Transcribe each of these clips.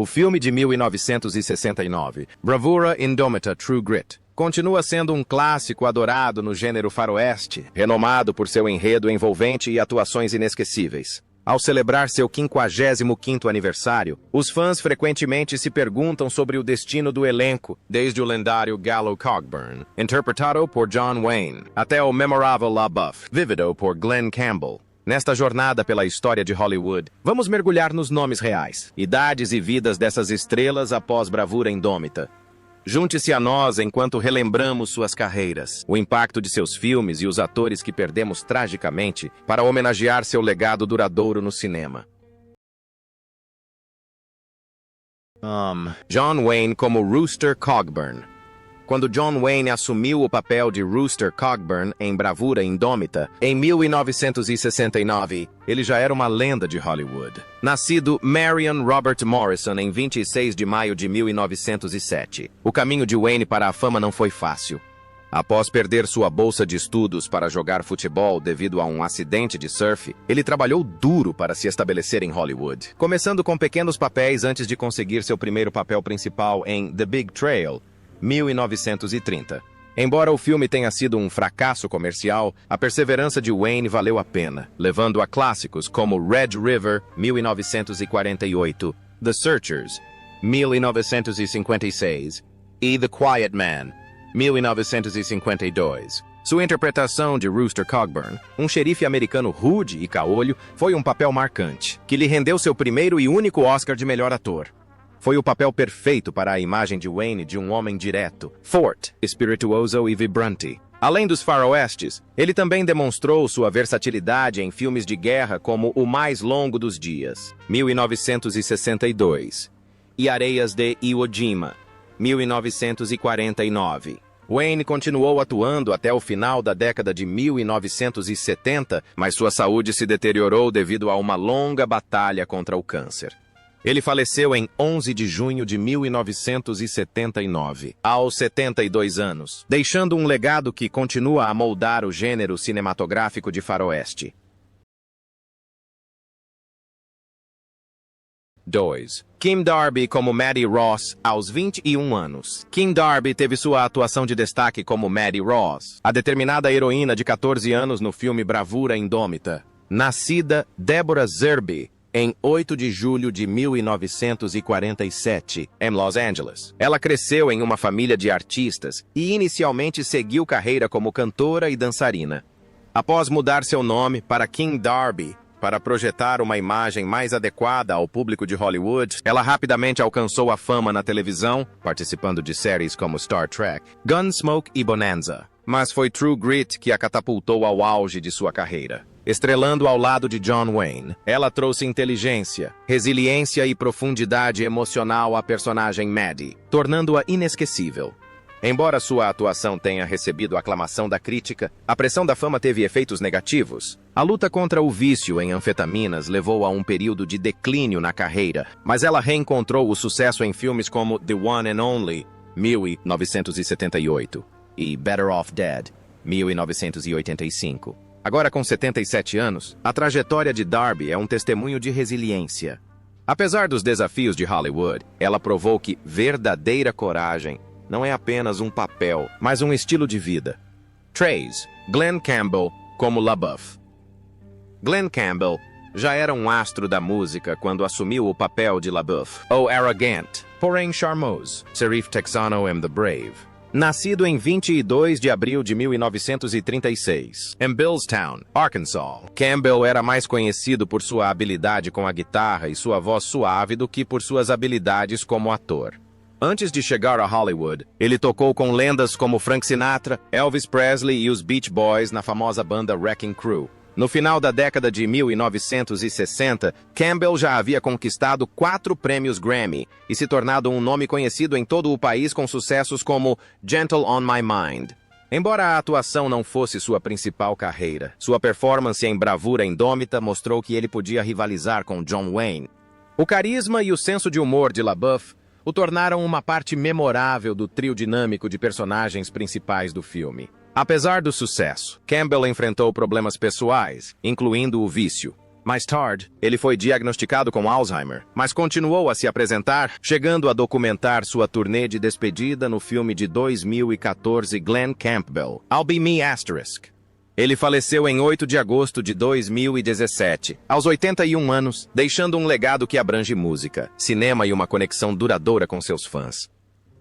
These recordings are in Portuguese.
O filme de 1969, Bravura Indomita True Grit, continua sendo um clássico adorado no gênero faroeste, renomado por seu enredo envolvente e atuações inesquecíveis. Ao celebrar seu 55º aniversário, os fãs frequentemente se perguntam sobre o destino do elenco, desde o lendário Gallo Cogburn, interpretado por John Wayne, até o memorável LaBeouf, vivido por Glenn Campbell. Nesta jornada pela história de Hollywood, vamos mergulhar nos nomes reais, idades e vidas dessas estrelas após Bravura Indômita. Junte-se a nós enquanto relembramos suas carreiras, o impacto de seus filmes e os atores que perdemos tragicamente para homenagear seu legado duradouro no cinema. John Wayne como Rooster Cogburn. Quando John Wayne assumiu o papel de Rooster Cogburn em Bravura Indômita, em 1969, ele já era uma lenda de Hollywood. Nascido Marion Robert Morrison em 26 de maio de 1907, o caminho de Wayne para a fama não foi fácil. Após perder sua bolsa de estudos para jogar futebol devido a um acidente de surf, ele trabalhou duro para se estabelecer em Hollywood, começando com pequenos papéis antes de conseguir seu primeiro papel principal em The Big Trail, 1930. Embora o filme tenha sido um fracasso comercial, a perseverança de Wayne valeu a pena, levando a clássicos como Red River, 1948, The Searchers, 1956 e The Quiet Man, 1952. Sua interpretação de Rooster Cogburn, um xerife americano rude e caolho, foi um papel marcante, que lhe rendeu seu primeiro e único Oscar de melhor ator. Foi o papel perfeito para a imagem de Wayne de um homem direto, forte, espirituoso e vibrante. Além dos faroestes, ele também demonstrou sua versatilidade em filmes de guerra como O Mais Longo dos Dias, 1962, e Areias de Iwo Jima, 1949. Wayne continuou atuando até o final da década de 1970, mas sua saúde se deteriorou devido a uma longa batalha contra o câncer. Ele faleceu em 11 de junho de 1979, aos 72 anos, deixando um legado que continua a moldar o gênero cinematográfico de faroeste. 2. Kim Darby como Maddie Ross, aos 21 anos. Kim Darby teve sua atuação de destaque como Maddie Ross, a determinada heroína de 14 anos no filme Bravura Indômita. Nascida Deborah Zerby, em 8 de julho de 1947, em Los Angeles. Ela cresceu em uma família de artistas e inicialmente seguiu carreira como cantora e dançarina. Após mudar seu nome para Kim Darby, para projetar uma imagem mais adequada ao público de Hollywood, ela rapidamente alcançou a fama na televisão, participando de séries como Star Trek, Gunsmoke e Bonanza. Mas foi True Grit que a catapultou ao auge de sua carreira. Estrelando ao lado de John Wayne, ela trouxe inteligência, resiliência e profundidade emocional à personagem Maddie, tornando-a inesquecível. Embora sua atuação tenha recebido aclamação da crítica, a pressão da fama teve efeitos negativos. A luta contra o vício em anfetaminas levou a um período de declínio na carreira, mas ela reencontrou o sucesso em filmes como The One and Only, 1978, e Better Off Dead, 1985. Agora com 77 anos, a trajetória de Darby é um testemunho de resiliência. Apesar dos desafios de Hollywood, ela provou que verdadeira coragem não é apenas um papel, mas um estilo de vida. 3. Glenn Campbell como LaBeouf. Glenn Campbell já era um astro da música quando assumiu o papel de LaBeouf, o arrogant, porém charmoso, Sheriff Texano M. the Brave. Nascido em 22 de abril de 1936, em Billstown, Arkansas, Campbell era mais conhecido por sua habilidade com a guitarra e sua voz suave do que por suas habilidades como ator. Antes de chegar a Hollywood, ele tocou com lendas como Frank Sinatra, Elvis Presley e os Beach Boys na famosa banda Wrecking Crew. No final da década de 1960, Campbell já havia conquistado 4 prêmios Grammy e se tornado um nome conhecido em todo o país com sucessos como Gentle on My Mind. Embora a atuação não fosse sua principal carreira, sua performance em Bravura Indômita mostrou que ele podia rivalizar com John Wayne. O carisma e o senso de humor de LaBeouf o tornaram uma parte memorável do trio dinâmico de personagens principais do filme. Apesar do sucesso, Campbell enfrentou problemas pessoais, incluindo o vício. Mais tarde, ele foi diagnosticado com Alzheimer, mas continuou a se apresentar, chegando a documentar sua turnê de despedida no filme de 2014 Glenn Campbell, I'll Be Me***. Ele faleceu em 8 de agosto de 2017, aos 81 anos, deixando um legado que abrange música, cinema e uma conexão duradoura com seus fãs.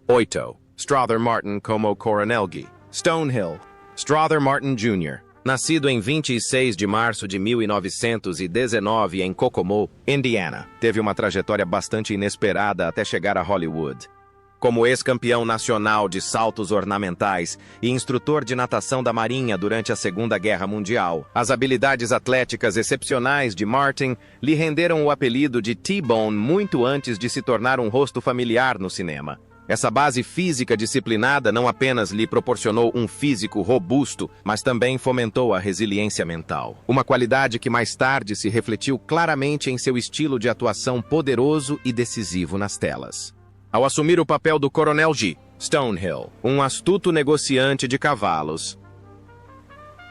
8. Strother Martin como Coronelgi. Stonehill. Strother Martin Jr., nascido em 26 de março de 1919 em Kokomo, Indiana, teve uma trajetória bastante inesperada até chegar a Hollywood. Como ex-campeão nacional de saltos ornamentais e instrutor de natação da Marinha durante a Segunda Guerra Mundial, as habilidades atléticas excepcionais de Martin lhe renderam o apelido de T-Bone muito antes de se tornar um rosto familiar no cinema. Essa base física disciplinada não apenas lhe proporcionou um físico robusto, mas também fomentou a resiliência mental. Uma qualidade que mais tarde se refletiu claramente em seu estilo de atuação poderoso e decisivo nas telas. Ao assumir o papel do Coronel G. Stonehill, um astuto negociante de cavalos.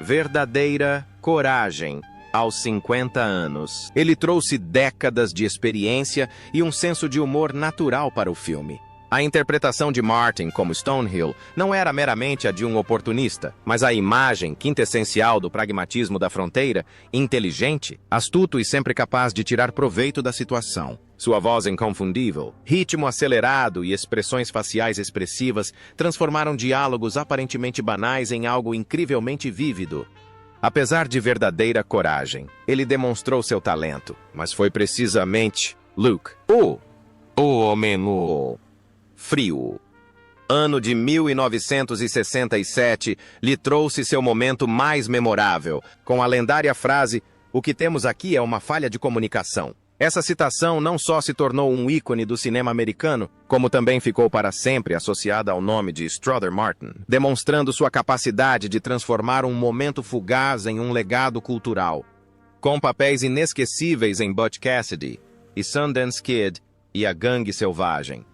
Verdadeira coragem. Aos 50 anos, ele trouxe décadas de experiência e um senso de humor natural para o filme. A interpretação de Martin como Stonehill não era meramente a de um oportunista, mas a imagem quintessencial do pragmatismo da fronteira, inteligente, astuto e sempre capaz de tirar proveito da situação. Sua voz inconfundível, ritmo acelerado e expressões faciais expressivas transformaram diálogos aparentemente banais em algo incrivelmente vívido. Apesar de verdadeira coragem, ele demonstrou seu talento, mas foi precisamente Luke, o homem frio. Ano de 1967 lhe trouxe seu momento mais memorável, com a lendária frase: "O que temos aqui é uma falha de comunicação." Essa citação não só se tornou um ícone do cinema americano, como também ficou para sempre associada ao nome de Strother Martin, demonstrando sua capacidade de transformar um momento fugaz em um legado cultural. Com papéis inesquecíveis em Butch Cassidy e Sundance Kid e A Gangue Selvagem,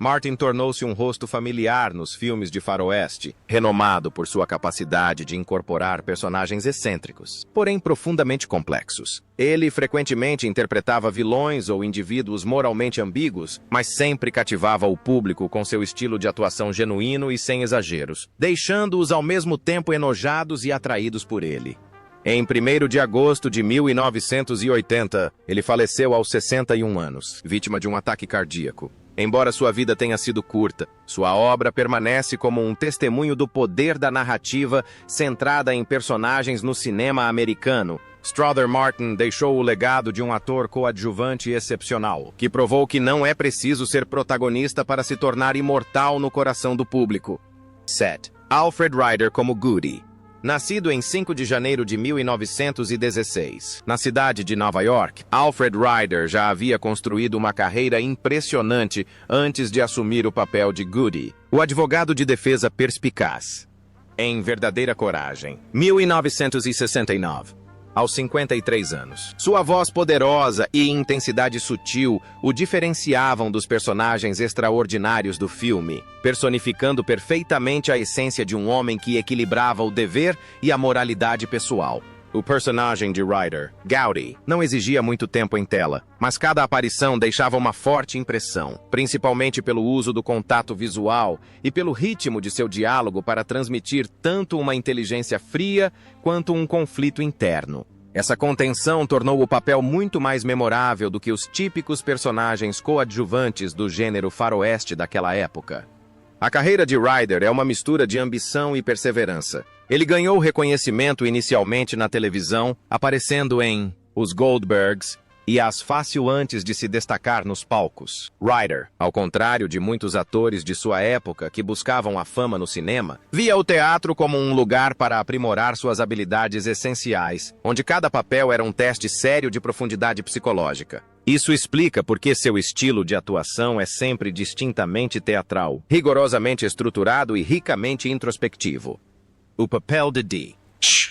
Martin tornou-se um rosto familiar nos filmes de faroeste, renomado por sua capacidade de incorporar personagens excêntricos, porém profundamente complexos. Ele frequentemente interpretava vilões ou indivíduos moralmente ambíguos, mas sempre cativava o público com seu estilo de atuação genuíno e sem exageros, deixando-os ao mesmo tempo enojados e atraídos por ele. Em 1º de agosto de 1980, ele faleceu aos 61 anos, vítima de um ataque cardíaco. Embora sua vida tenha sido curta, sua obra permanece como um testemunho do poder da narrativa centrada em personagens no cinema americano. Strother Martin deixou o legado de um ator coadjuvante excepcional, que provou que não é preciso ser protagonista para se tornar imortal no coração do público. 7. Alfred Ryder como Goody. Nascido em 5 de janeiro de 1916, na cidade de Nova York, Alfred Ryder já havia construído uma carreira impressionante antes de assumir o papel de Goody, o advogado de defesa perspicaz. Em Verdadeira Coragem, 1969. Aos 53 anos. Sua voz poderosa e intensidade sutil o diferenciavam dos personagens extraordinários do filme, personificando perfeitamente a essência de um homem que equilibrava o dever e a moralidade pessoal. O personagem de Ryder, Gowdy, não exigia muito tempo em tela, mas cada aparição deixava uma forte impressão, principalmente pelo uso do contato visual e pelo ritmo de seu diálogo para transmitir tanto uma inteligência fria quanto um conflito interno. Essa contenção tornou o papel muito mais memorável do que os típicos personagens coadjuvantes do gênero faroeste daquela época. A carreira de Ryder é uma mistura de ambição e perseverança. Ele ganhou reconhecimento inicialmente na televisão, aparecendo em Os Goldbergs e As Fácil antes de se destacar nos palcos. Ryder, ao contrário de muitos atores de sua época que buscavam a fama no cinema, via o teatro como um lugar para aprimorar suas habilidades essenciais, onde cada papel era um teste sério de profundidade psicológica. Isso explica por que seu estilo de atuação é sempre distintamente teatral, rigorosamente estruturado e ricamente introspectivo. O papel de Dee.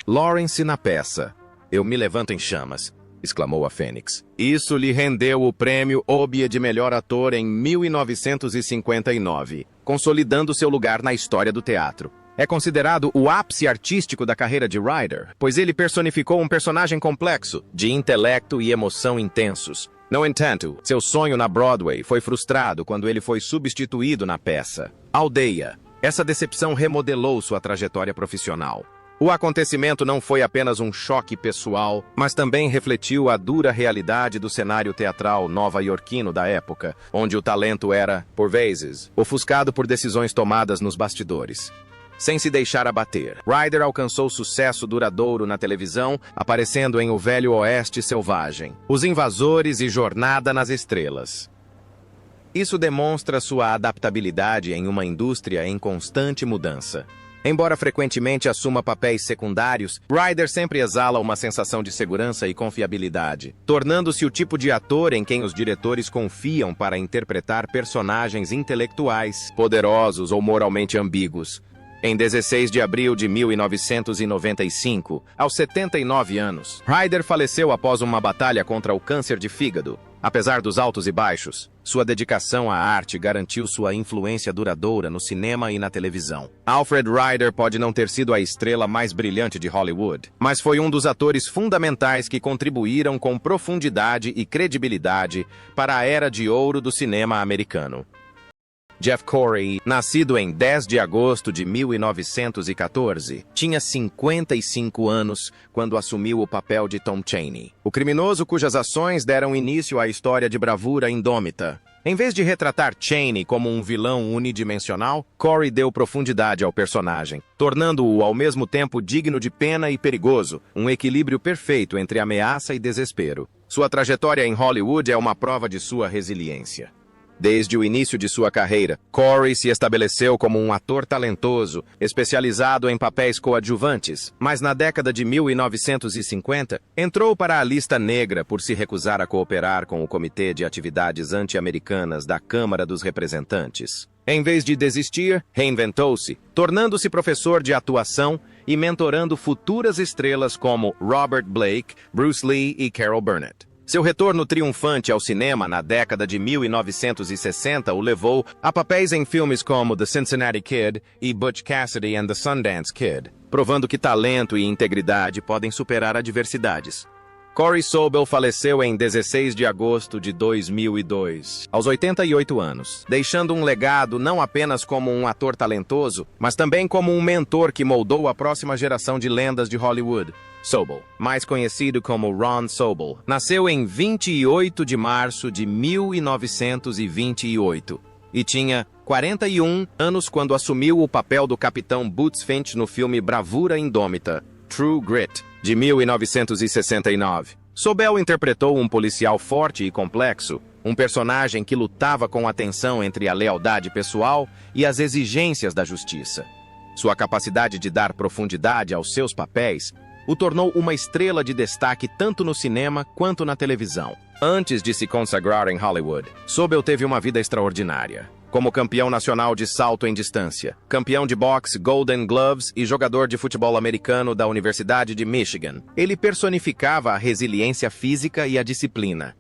Lawrence na peça Eu Me Levanto em Chamas, exclamou a Fênix. Isso lhe rendeu o prêmio Obie de melhor ator em 1959, consolidando seu lugar na história do teatro. é considerado o ápice artístico da carreira de Ryder, pois ele personificou um personagem complexo, de intelecto e emoção intensos. No entanto, seu sonho na Broadway foi frustrado quando ele foi substituído na peça Aldeia. Essa decepção remodelou sua trajetória profissional. O acontecimento não foi apenas um choque pessoal, mas também refletiu a dura realidade do cenário teatral nova-iorquino da época, onde o talento era, por vezes, ofuscado por decisões tomadas nos bastidores. Sem se deixar abater, Ryder alcançou sucesso duradouro na televisão, aparecendo em O Velho Oeste Selvagem, Os Invasores e Jornada nas Estrelas. Isso demonstra sua adaptabilidade em uma indústria em constante mudança. Embora frequentemente assuma papéis secundários, Ryder sempre exala uma sensação de segurança e confiabilidade, tornando-se o tipo de ator em quem os diretores confiam para interpretar personagens intelectuais, poderosos ou moralmente ambíguos. Em 16 de abril de 1995, aos 79 anos, Ryder faleceu após uma batalha contra o câncer de fígado. Apesar dos altos e baixos, sua dedicação à arte garantiu sua influência duradoura no cinema e na televisão. Alfred Ryder pode não ter sido a estrela mais brilhante de Hollywood, mas foi um dos atores fundamentais que contribuíram com profundidade e credibilidade para a era de ouro do cinema americano. Jeff Corey, nascido em 10 de agosto de 1914, tinha 55 anos quando assumiu o papel de Tom Chaney, o criminoso cujas ações deram início à história de bravura indômita. Em vez de retratar Chaney como um vilão unidimensional, Corey deu profundidade ao personagem, tornando-o ao mesmo tempo digno de pena e perigoso, um equilíbrio perfeito entre ameaça e desespero. Sua trajetória em Hollywood é uma prova de sua resiliência. Desde o início de sua carreira, Corey se estabeleceu como um ator talentoso, especializado em papéis coadjuvantes, mas na década de 1950, entrou para a lista negra por se recusar a cooperar com o Comitê de Atividades Anti-Americanas da Câmara dos Representantes. Em vez de desistir, reinventou-se, tornando-se professor de atuação e mentorando futuras estrelas como Robert Blake, Bruce Lee e Carol Burnett. Seu retorno triunfante ao cinema na década de 1960 o levou a papéis em filmes como The Cincinnati Kid e Butch Cassidy and the Sundance Kid, provando que talento e integridade podem superar adversidades. Corey Sobel faleceu em 16 de agosto de 2002, aos 88 anos, deixando um legado não apenas como um ator talentoso, mas também como um mentor que moldou a próxima geração de lendas de Hollywood. Sobel, mais conhecido como Ron Sobel, nasceu em 28 de março de 1928 e tinha 41 anos quando assumiu o papel do Capitão Boots Finch no filme Bravura Indômita, True Grit, de 1969. Sobel interpretou um policial forte e complexo, um personagem que lutava com a tensão entre a lealdade pessoal e as exigências da justiça. Sua capacidade de dar profundidade aos seus papéis o tornou uma estrela de destaque tanto no cinema quanto na televisão. Antes de se consagrar em Hollywood, Sobel teve uma vida extraordinária. Como campeão nacional de salto em distância, campeão de boxe Golden Gloves e jogador de futebol americano da Universidade de Michigan, ele personificava a resiliência física e a disciplina.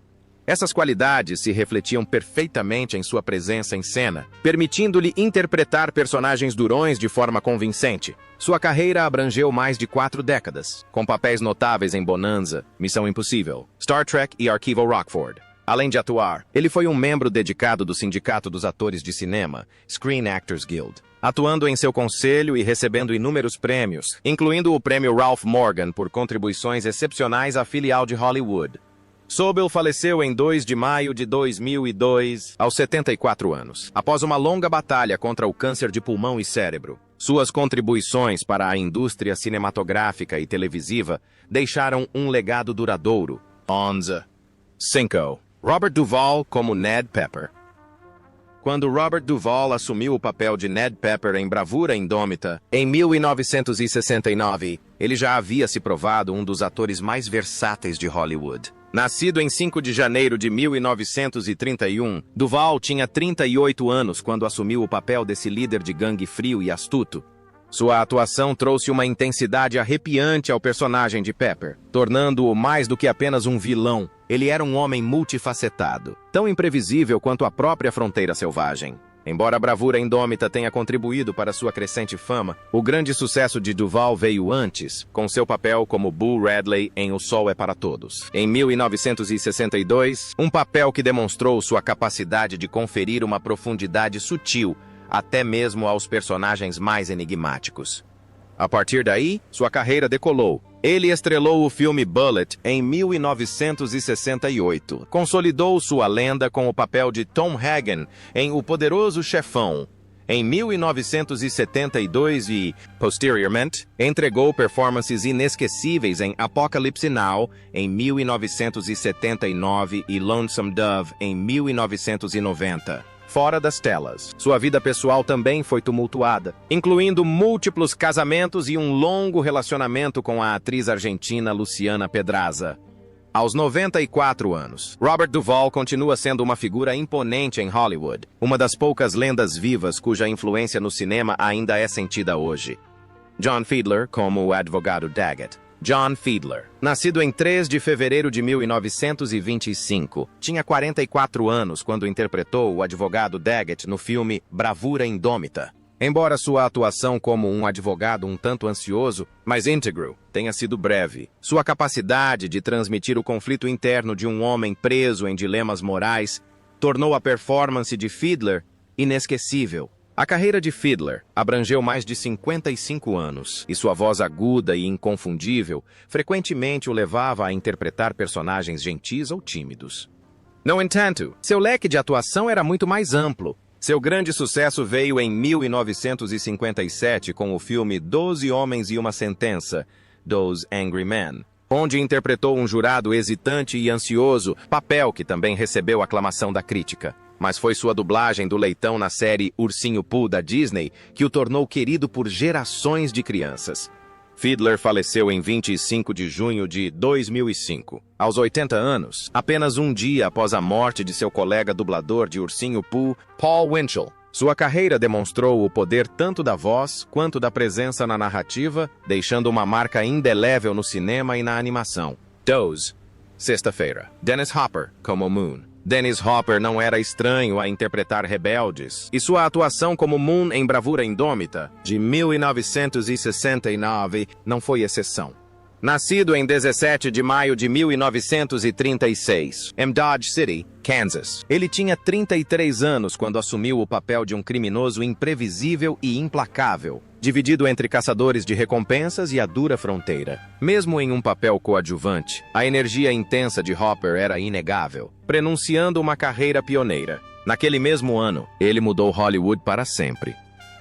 Essas qualidades se refletiam perfeitamente em sua presença em cena, permitindo-lhe interpretar personagens durões de forma convincente. Sua carreira abrangeu mais de 4 décadas, com papéis notáveis em Bonanza, Missão Impossível, Star Trek e Arquivo Rockford. Além de atuar, ele foi um membro dedicado do Sindicato dos Atores de Cinema, Screen Actors Guild, atuando em seu conselho e recebendo inúmeros prêmios, incluindo o prêmio Ralph Morgan por contribuições excepcionais à filial de Hollywood. Sobel faleceu em 2 de maio de 2002, aos 74 anos, após uma longa batalha contra o câncer de pulmão e cérebro. Suas contribuições para a indústria cinematográfica e televisiva deixaram um legado duradouro. 5. Robert Duvall como Ned Pepper. Quando Robert Duvall assumiu o papel de Ned Pepper em Bravura Indômita, em 1969, ele já havia se provado um dos atores mais versáteis de Hollywood. Nascido em 5 de janeiro de 1931, Duvall tinha 38 anos quando assumiu o papel desse líder de gangue frio e astuto. Sua atuação trouxe uma intensidade arrepiante ao personagem de Pepper, tornando-o mais do que apenas um vilão. Ele era um homem multifacetado, tão imprevisível quanto a própria fronteira selvagem. Embora a bravura indômita tenha contribuído para sua crescente fama, o grande sucesso de Duvall veio antes, com seu papel como Boo Radley em O Sol é para Todos. Em 1962, um papel que demonstrou sua capacidade de conferir uma profundidade sutil, até mesmo aos personagens mais enigmáticos. A partir daí, sua carreira decolou. Ele estrelou o filme Bullitt em 1968. Consolidou sua lenda com o papel de Tom Hagen em O Poderoso Chefão, em 1972 e, posteriormente, entregou performances inesquecíveis em Apocalypse Now, em 1979 e Lonesome Dove, em 1990. Fora das telas, sua vida pessoal também foi tumultuada, incluindo múltiplos casamentos e um longo relacionamento com a atriz argentina Luciana Pedraza. Aos 94 anos, Robert Duvall continua sendo uma figura imponente em Hollywood, uma das poucas lendas vivas cuja influência no cinema ainda é sentida hoje. John Fiedler como o advogado Daggett. John Fiedler, nascido em 3 de fevereiro de 1925, tinha 44 anos quando interpretou o advogado Daggett no filme Bravura Indômita. Embora sua atuação como um advogado um tanto ansioso, mas íntegro, tenha sido breve, sua capacidade de transmitir o conflito interno de um homem preso em dilemas morais tornou a performance de Fiedler inesquecível. A carreira de Fiedler abrangeu mais de 55 anos, e sua voz aguda e inconfundível frequentemente o levava a interpretar personagens gentis ou tímidos. No entanto, seu leque de atuação era muito mais amplo. Seu grande sucesso veio em 1957 com o filme 12 Homens e uma Sentença, Those Angry Men, onde interpretou um jurado hesitante e ansioso, papel que também recebeu aclamação da crítica. Mas foi sua dublagem do leitão na série Ursinho Pooh da Disney que o tornou querido por gerações de crianças. Fiedler faleceu em 25 de junho de 2005, aos 80 anos, apenas um dia após a morte de seu colega dublador de Ursinho Pooh, Paul Winchell. Sua carreira demonstrou o poder tanto da voz quanto da presença na narrativa, deixando uma marca indelével no cinema e na animação. Doze. Sexta-feira. Dennis Hopper, como Moon. Dennis Hopper não era estranho a interpretar rebeldes, e sua atuação como Moon em Bravura Indômita, de 1969, não foi exceção. Nascido em 17 de maio de 1936, em Dodge City, Kansas, ele tinha 33 anos quando assumiu o papel de um criminoso imprevisível e implacável, dividido entre caçadores de recompensas e a dura fronteira. Mesmo em um papel coadjuvante, a energia intensa de Hopper era inegável, prenunciando uma carreira pioneira. Naquele mesmo ano, ele mudou Hollywood para sempre.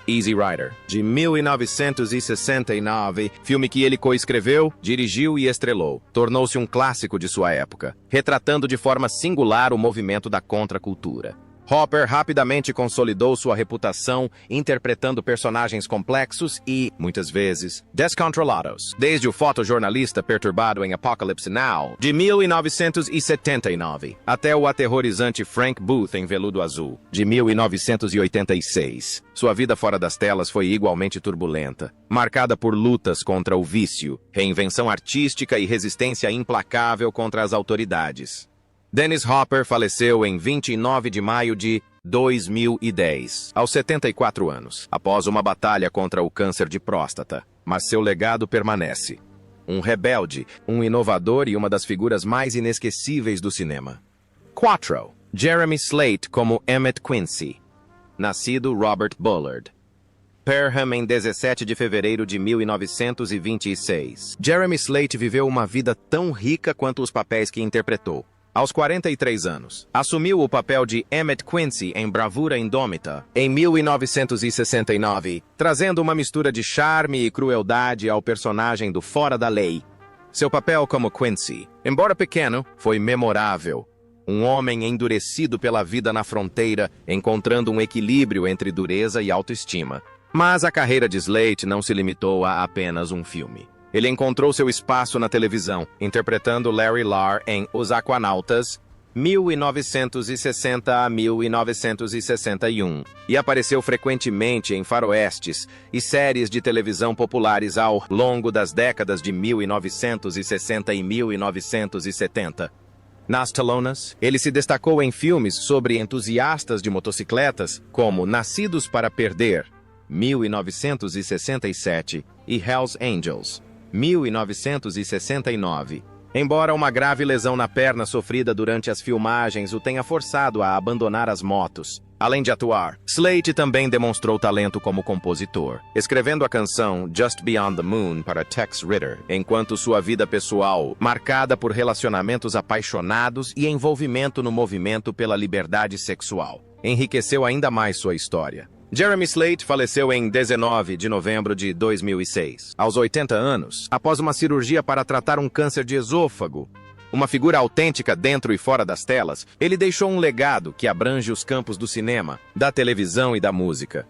Easy Rider, de 1969, filme que ele coescreveu, dirigiu e estrelou, tornou-se um clássico de sua época, retratando de forma singular o movimento da contracultura. Hopper rapidamente consolidou sua reputação interpretando personagens complexos e, muitas vezes, descontrolados, desde o fotojornalista perturbado em Apocalypse Now, de 1979, até o aterrorizante Frank Booth em Veludo Azul, de 1986. Sua vida fora das telas foi igualmente turbulenta, marcada por lutas contra o vício, reinvenção artística e resistência implacável contra as autoridades. Dennis Hopper faleceu em 29 de maio de 2010, aos 74 anos, após uma batalha contra o câncer de próstata. Mas seu legado permanece. Um rebelde, um inovador e uma das figuras mais inesquecíveis do cinema. 4. Jeremy Slate como Emmett Quincy. Nascido Robert Bullard. Perham em 17 de fevereiro de 1926. Jeremy Slate viveu uma vida tão rica quanto os papéis que interpretou. Aos 43 anos, assumiu o papel de Emmett Quincy em Bravura Indômita, em 1969, trazendo uma mistura de charme e crueldade ao personagem do Fora da Lei. Seu papel como Quincy, embora pequeno, foi memorável. Um homem endurecido pela vida na fronteira, encontrando um equilíbrio entre dureza e autoestima. Mas a carreira de Slate não se limitou a apenas um filme. Ele encontrou seu espaço na televisão, interpretando Larry Larr em Os Aquanautas, 1960 a 1961, e apareceu frequentemente em faroestes e séries de televisão populares ao longo das décadas de 1960 e 1970. Nas telonas, ele se destacou em filmes sobre entusiastas de motocicletas como Nascidos para Perder, 1967, e Hells Angels, 1969. Embora uma grave lesão na perna sofrida durante as filmagens o tenha forçado a abandonar as motos, além de atuar, Slade também demonstrou talento como compositor, escrevendo a canção Just Beyond the Moon para Tex Ritter, enquanto sua vida pessoal, marcada por relacionamentos apaixonados e envolvimento no movimento pela liberdade sexual, enriqueceu ainda mais sua história. Jeremy Slate faleceu em 19 de novembro de 2006, aos 80 anos, após uma cirurgia para tratar um câncer de esôfago. Uma figura autêntica dentro e fora das telas, ele deixou um legado que abrange os campos do cinema, da televisão e da música.